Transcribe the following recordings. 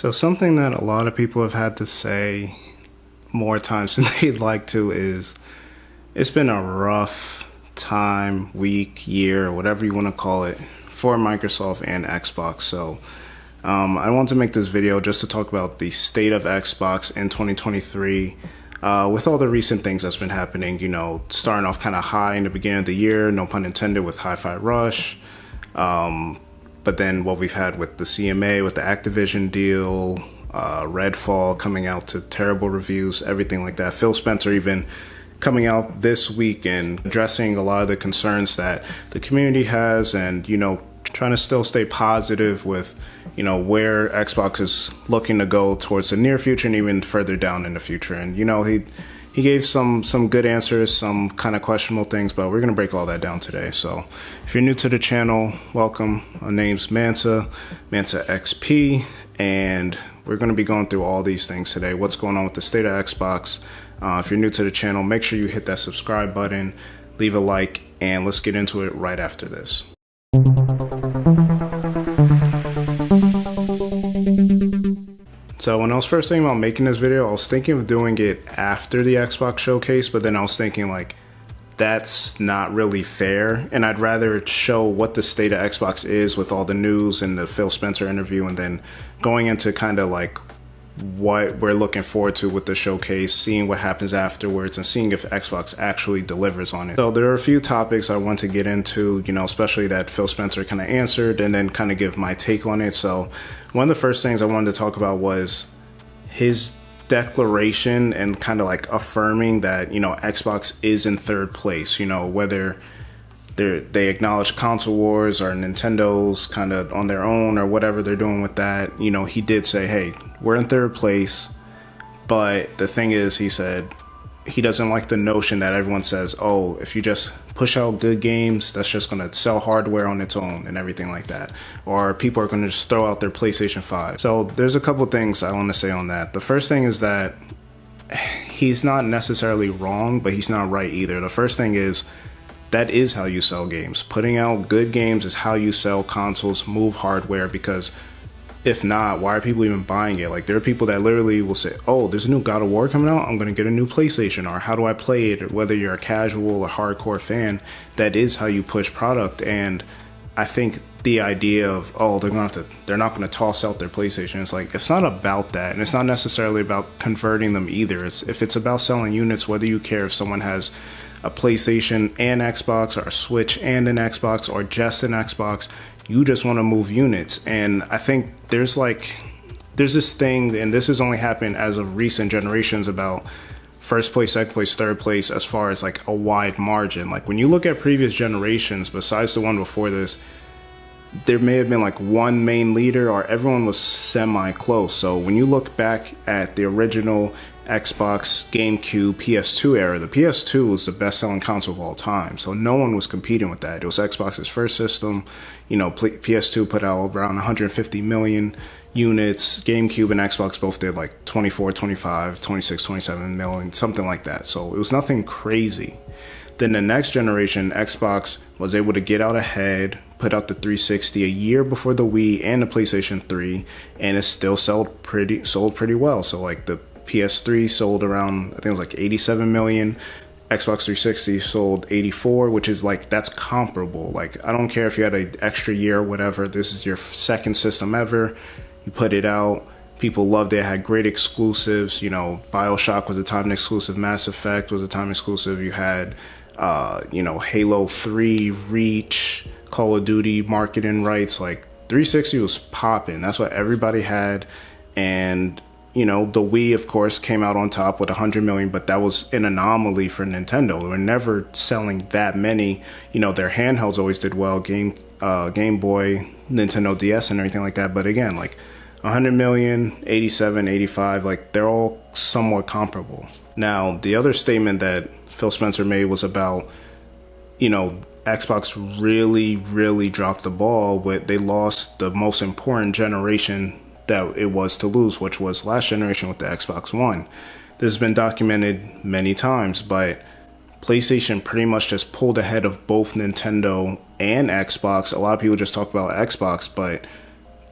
So something that a lot of people have had to say more times than they'd like to is it's been a rough time, week, year, whatever you want to call it, for Microsoft and Xbox. So I want to make this video just to talk about the state of Xbox in 2023 with all the recent things that's been happening, you know, starting off kind of high in the beginning of the year, no pun intended, with Hi-Fi Rush. But then what we've had with the CMA, with the Activision deal, Redfall coming out to terrible reviews, everything like that. Phil Spencer even coming out this week and addressing a lot of the concerns that the community has and, you know, trying to still stay positive with, you know, where Xbox is looking to go towards the near future and even further down in the future. And, you know, he gave some good answers, some kind of questionable things, but we're going to break all that down today. So if you're new to the channel, welcome. My name's Mansa XP, and we're going to be going through all these things today. What's going on with the state of Xbox? If you're new to the channel, make sure you hit that subscribe button, leave a like, and let's get into it right after this. So when I was first thinking about making this video, I was thinking of doing it after the Xbox showcase, but then I was thinking like, that's not really fair. And I'd rather show what the state of Xbox is with all the news and the Phil Spencer interview, and then going into kind of like what we're looking forward to with the showcase, seeing what happens afterwards, and seeing if Xbox actually delivers on it. So there are a few topics I want to get into, you know, especially that Phil Spencer kind of answered, and then kind of give my take on it. So one of the first things I wanted to talk about was his declaration and kind of like affirming that, you know, Xbox is in third place, you know, whether they acknowledge console wars or Nintendo's kind of on their own or whatever they're doing with that. You know, he did say, hey, we're in third place. But the thing is, he said he doesn't like the notion that everyone says, oh, if you just push out good games, that's just going to sell hardware on its own and everything like that. Or people are going to just throw out their PlayStation 5. So there's a couple things I want to say on that. The first thing is that he's not necessarily wrong, but he's not right either. The first thing is, that is how you sell games. Putting out good games is how you sell consoles, move hardware, because if not, why are people even buying it? Like, there are people that literally will say, oh, there's a new God of War coming out, I'm going to get a new PlayStation, or how do I play it? Or whether you're a casual or hardcore fan, that is how you push product. And I think the idea of, oh, they're not going to toss out their PlayStation, it's like, it's not about that. And it's not necessarily about converting them either. If it's about selling units, whether you care if someone has a PlayStation and Xbox, or a Switch and an Xbox, or just an Xbox, you just want to move units. And I think there's this thing, and this has only happened as of recent generations, about first place, second place, third place, as far as like a wide margin. Like when you look at previous generations, besides the one before this, there may have been like one main leader, or everyone was semi-close. So when you look back at the original Xbox, GameCube, PS2 era, the PS2 was the best-selling console of all time. So no one was competing with that. It was Xbox's first system. You know, PS2 put out around 150 million units. GameCube and Xbox both did like 24, 25, 26, 27 million, something like that. So it was nothing crazy. Then the next generation, Xbox was able to get out ahead, put out the 360 a year before the Wii and the PlayStation 3, and it still sold pretty well. So like the PS3 sold around, I think it was like 87 million. Xbox 360 sold 84, which is like, that's comparable. Like, I don't care if you had an extra year or whatever. This is your second system ever. You put it out. People loved it. It had great exclusives. You know, BioShock was a time exclusive. Mass Effect was a time exclusive. You had, you know, Halo 3, Reach, Call of Duty marketing rights. Like, 360 was popping. That's what everybody had. And you know, the Wii, of course, came out on top with 100 million, but that was an anomaly for Nintendo. They were never selling that many. You know, their handhelds always did well, Game Boy, Nintendo DS, and everything like that. But again, like 100 million, 87, 85, like they're all somewhat comparable. Now, the other statement that Phil Spencer made was about, you know, Xbox really dropped the ball, but they lost the most important generation that it was to lose, which was last generation with the Xbox One. This has been documented many times, but PlayStation pretty much just pulled ahead of both Nintendo and Xbox. A lot of people just talk about Xbox, but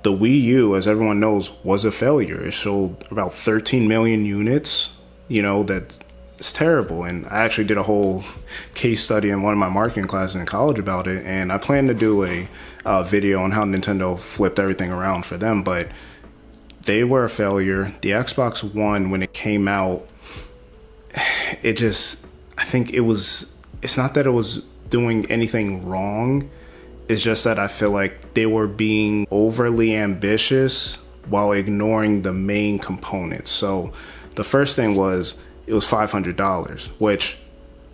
the Wii U, as everyone knows, was a failure. It sold about 13 million units. That it's terrible. And I actually did a whole case study in one of my marketing classes in college about it. And I plan to do a video on how Nintendo flipped everything around for them. But they were a failure. The Xbox One, when it came out, I think it's not that it was doing anything wrong. It's just that I feel like they were being overly ambitious while ignoring the main components. So the first thing was, it was $500, which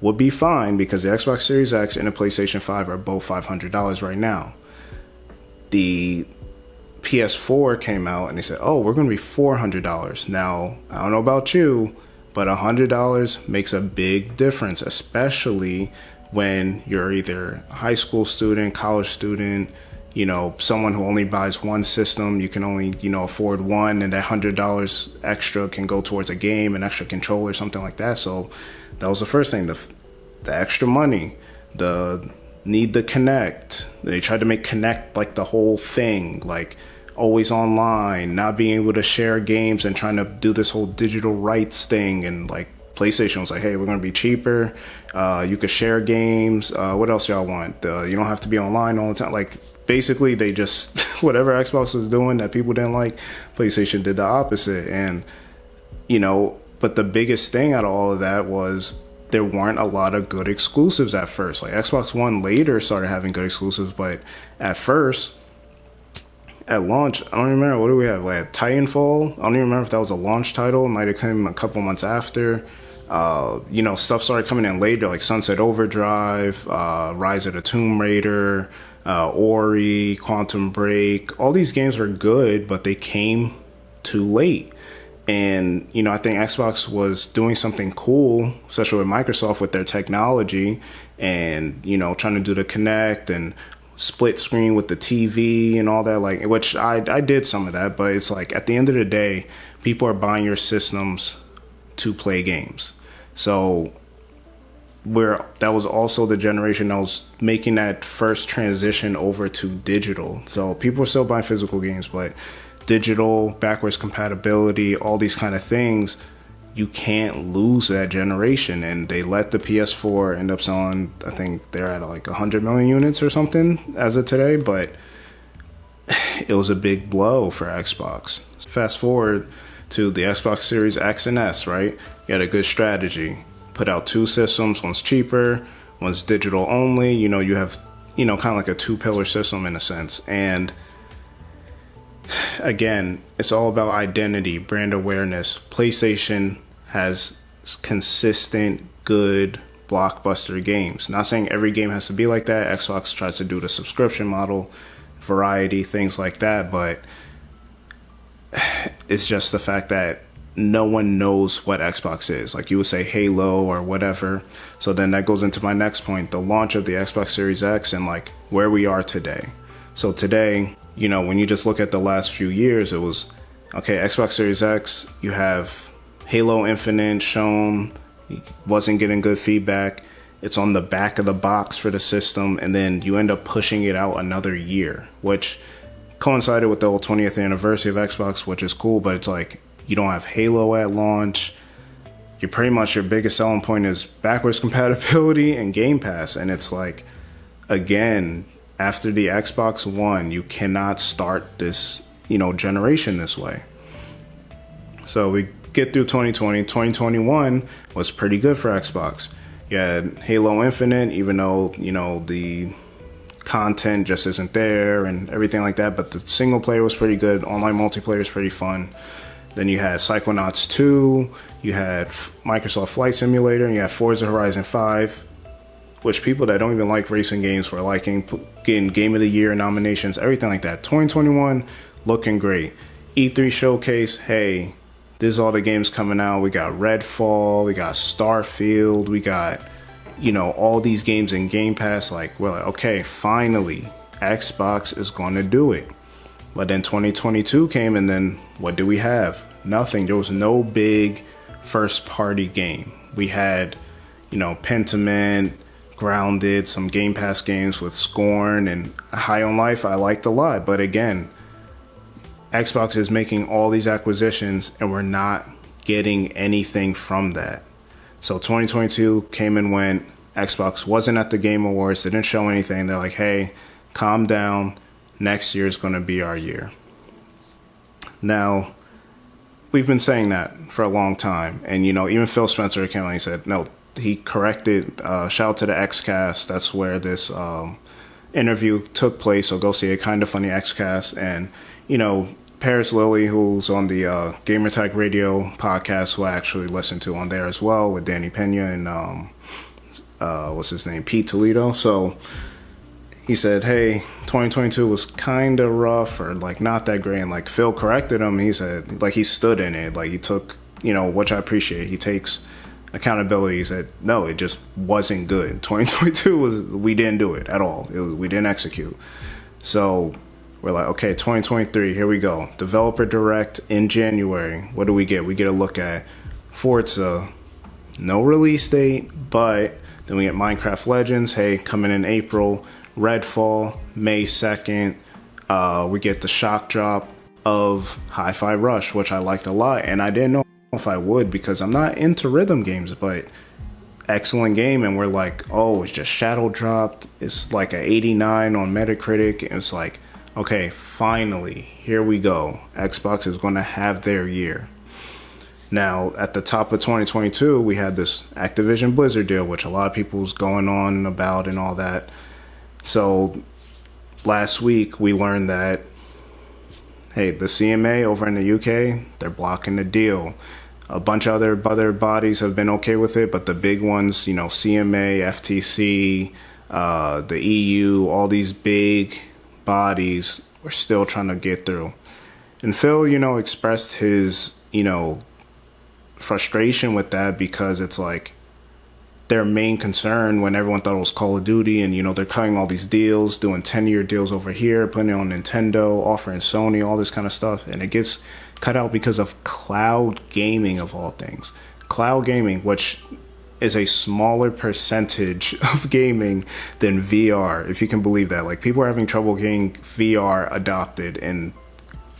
would be fine because the Xbox Series X and the PlayStation 5 are both $500 right now. The PS4 came out and they said, oh, we're going to be $400. Now, I don't know about you, but $100 makes a big difference, especially when you're either a high school student, college student, someone who only buys one system. You can only, afford one, and that $100 extra can go towards a game, an extra controller, something like that. So that was the first thing, the extra money, the need to connect. They tried to make Connect like the whole thing, like always online, not being able to share games and trying to do this whole digital rights thing. And like PlayStation was like, hey, we're going to be cheaper. You could share games. What else y'all want? You don't have to be online all the time. Like, basically, they just, whatever Xbox was doing that people didn't like, PlayStation did the opposite. And, but the biggest thing out of all of that was there weren't a lot of good exclusives at first. Like, Xbox One later started having good exclusives, but at first, at launch, I don't remember, what do we have? Like Titanfall? I don't even remember if that was a launch title. It might have come a couple months after. Stuff started coming in later, like Sunset Overdrive, Rise of the Tomb Raider, Ori, Quantum Break. All these games were good, but they came too late. And, I think Xbox was doing something cool, especially with Microsoft with their technology and, trying to do the Kinect and split screen with the TV and all that, like, which I did some of that, but it's like at the end of the day, people are buying your systems to play games. So that was also the generation that was making that first transition over to digital. So people were still buying physical games, but digital, backwards compatibility, all these kind of things, you can't lose that generation. And they let the PS4 end up selling, I think they're at like 100 million units or something as of today, but it was a big blow for Xbox. Fast forward to the Xbox Series X and S, right? You had a good strategy. Put out two systems, one's cheaper, one's digital only. You have, kind of like a two-pillar system in a sense. And again, it's all about identity, brand awareness. PlayStation has consistent, good, blockbuster games. Not saying every game has to be like that. Xbox tries to do the subscription model, variety, things like that, but it's just the fact that no one knows what Xbox is. Like you would say Halo or whatever. So then that goes into my next point, the launch of the Xbox Series X and like where we are today. So today, when you just look at the last few years, it was, okay, Xbox Series X, you have Halo Infinite shown, wasn't getting good feedback. It's on the back of the box for the system, and then you end up pushing it out another year, which coincided with the whole 20th anniversary of Xbox, which is cool, but it's like, you don't have Halo at launch. You're pretty much, your biggest selling point is backwards compatibility and Game Pass. And it's like, again, after the Xbox One, you cannot start this, generation this way. So we get through 2020. 2021 was pretty good for Xbox. You had Halo Infinite, even though, the content just isn't there and everything like that. But the single player was pretty good. Online multiplayer is pretty fun. Then you had Psychonauts 2, you had Microsoft Flight Simulator, and you had Forza Horizon 5, which people that don't even like racing games were liking, getting Game of the Year nominations, everything like that. 2021, looking great. E3 showcase, hey, this is all the games coming out. We got Redfall, we got Starfield, we got, all these games in Game Pass. Like, we're like, okay, finally, Xbox is going to do it. But then 2022 came, and then what do we have? Nothing. There was no big first-party game. We had, Pentiment, Grounded, some Game Pass games with Scorn, and High on Life I liked a lot. But again, Xbox is making all these acquisitions and we're not getting anything from that. So 2022 came and went. Xbox wasn't at the Game Awards. They didn't show anything. They're like, hey, calm down. Next year is going to be our year. Now, we've been saying that for a long time. And, even Phil Spencer came out and said, no, he corrected. Shout out to the XCast. That's where this interview took place. So go see a Kinda Funny XCast. And, Paris Lilly, who's on the Gamertag Radio podcast, who I actually listen to on there as well, with Danny Pena and what's his name, Pete Toledo. So he said, hey, 2022 was kind of rough, or like not that great. And like Phil corrected him. He said, like, he stood in it. Like, he took, which I appreciate. He takes accountability. He said, no, it just wasn't good. 2022 we didn't do it at all. We didn't execute. So we're like, okay, 2023, here we go. Developer Direct in January. What do we get? We get a look at Forza. No release date, but then we get Minecraft Legends. Hey, coming in April. Redfall, May 2nd. We get the shock drop of Hi-Fi Rush, which I liked a lot. And I didn't know if I would, because I'm not into rhythm games, but excellent game. And we're like, oh, it's just shadow dropped. It's like an 89 on Metacritic. And it's like, okay, finally, here we go. Xbox is going to have their year. Now, at the top of 2022, we had this Activision Blizzard deal, which a lot of people was going on about and all that. So last week, we learned that, hey, the CMA over in the UK, they're blocking the deal. A bunch of other bodies have been okay with it, but the big ones, CMA, FTC, the EU, all these big bodies, we're still trying to get through. And Phil, expressed his, frustration with that, because it's like their main concern when everyone thought it was Call of Duty, and, they're cutting all these deals, doing 10-year deals over here, putting it on Nintendo, offering Sony, all this kind of stuff. And it gets cut out because of cloud gaming, of all things. Cloud gaming, which is a smaller percentage of gaming than VR, if you can believe that. Like, people are having trouble getting VR adopted in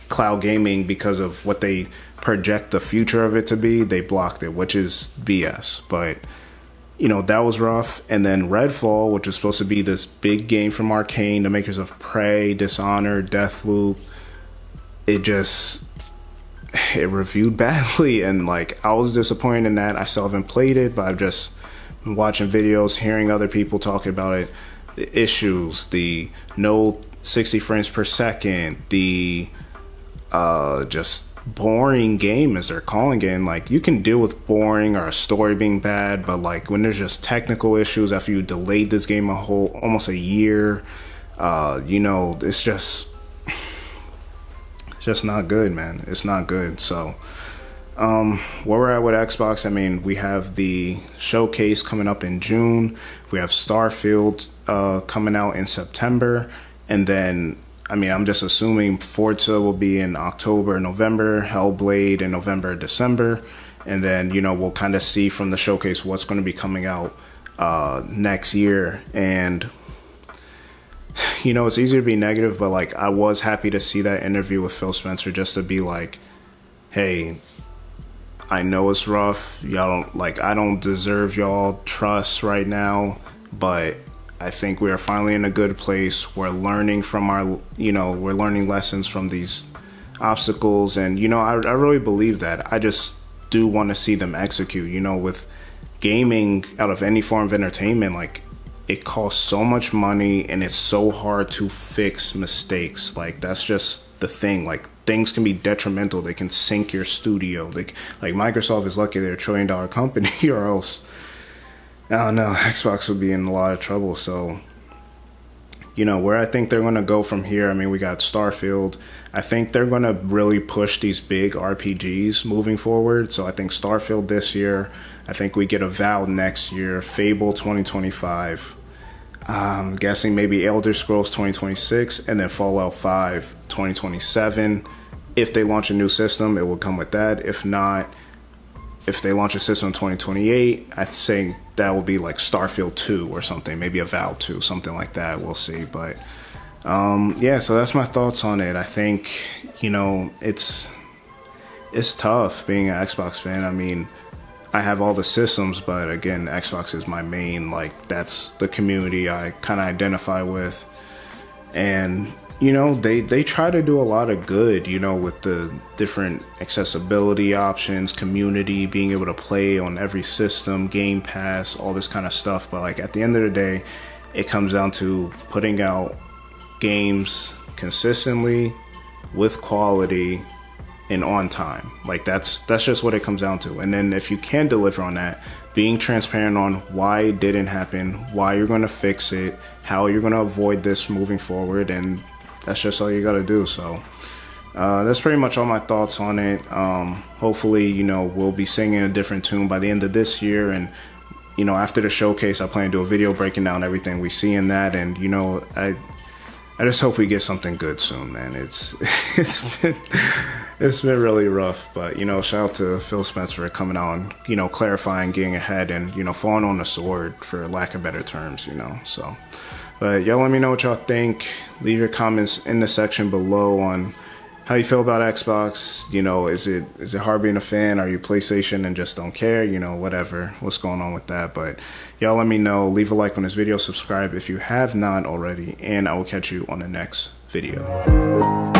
cloud gaming because of what they project the future of it to be. They blocked it, which is BS. But, that was rough. And then Redfall, which was supposed to be this big game from Arcane, the makers of Prey, Dishonored, Deathloop, it reviewed badly, and like, I was disappointed in that. I still haven't played it, but I've just been watching videos, hearing other people talking about it, the issues, the no 60 frames per second, the just boring game, as they're calling it. And like, you can deal with boring or a story being bad, but like, when there's just technical issues after you delayed this game almost a year, it's just not good, man. It's not good. So where we're at with Xbox, I mean, we have the showcase coming up in June. We have Starfield coming out in September. And then, I mean, I'm just assuming Forza will be in October, November, Hellblade in November, December. And then, we'll kind of see from the showcase what's going to be coming out next year. And it's easier to be negative, but like, I was happy to see that interview with Phil Spencer, just to be like, hey, I know it's rough. Y'all don't, like, I don't deserve y'all trust right now, but I think we are finally in a good place. We're learning from we're learning lessons from these obstacles. And, I really believe that. I just do want to see them execute, with gaming, out of any form of entertainment, like, it costs so much money and it's so hard to fix mistakes. Like, that's just the thing. Like, things can be detrimental. They can sink your studio. Like Microsoft is lucky they're $1 trillion company, or else, I don't know, Xbox would be in a lot of trouble. So, where I think they're going to go from here, I mean, we got Starfield. I think they're going to really push these big RPGs moving forward. So I think Starfield this year. I think we get Avowed next year. Fable 2025. I'm guessing maybe Elder Scrolls 2026. And then Fallout 5 2027. If they launch a new system, it will come with that. If not, if they launch a system in 2028, I think that will be like Starfield 2 or something. Maybe Avowed 2, something like that. We'll see. But Yeah, so that's my thoughts on it. I think, you know, it's tough being an Xbox fan. I mean, I have all the systems, but again, Xbox is my main, like, that's the community I kind of identify with. And, you know, they try to do a lot of good, you know, with the different accessibility options, community, being able to play on every system, Game Pass, all this kind of stuff. But, like, at the end of the day, it comes down to putting out games consistently with quality and on time. Like, that's just what it comes down to. And then if you can deliver on that, being transparent on why it didn't happen, why you're going to fix it, how you're going to avoid this moving forward, and that's just all you got to do. So that's pretty much all my thoughts on it. Hopefully, you know, we'll be singing a different tune by the end of this year, and you know, after the showcase, I plan to do a video breaking down everything we see in that. And you know, I just hope we get something good soon, man. It's been really rough, but you know, shout out to Phil Spencer coming out and, you know, clarifying, getting ahead, and, you know, falling on the sword, for lack of better terms, you know. So, but y'all let me know what y'all think. Leave your comments in the section below on how you feel about Xbox. You know, is it hard being a fan? Are you PlayStation and just don't care? You know, whatever, what's going on with that. But y'all let me know. Leave a like on this video, subscribe if you have not already, and I will catch you on the next video.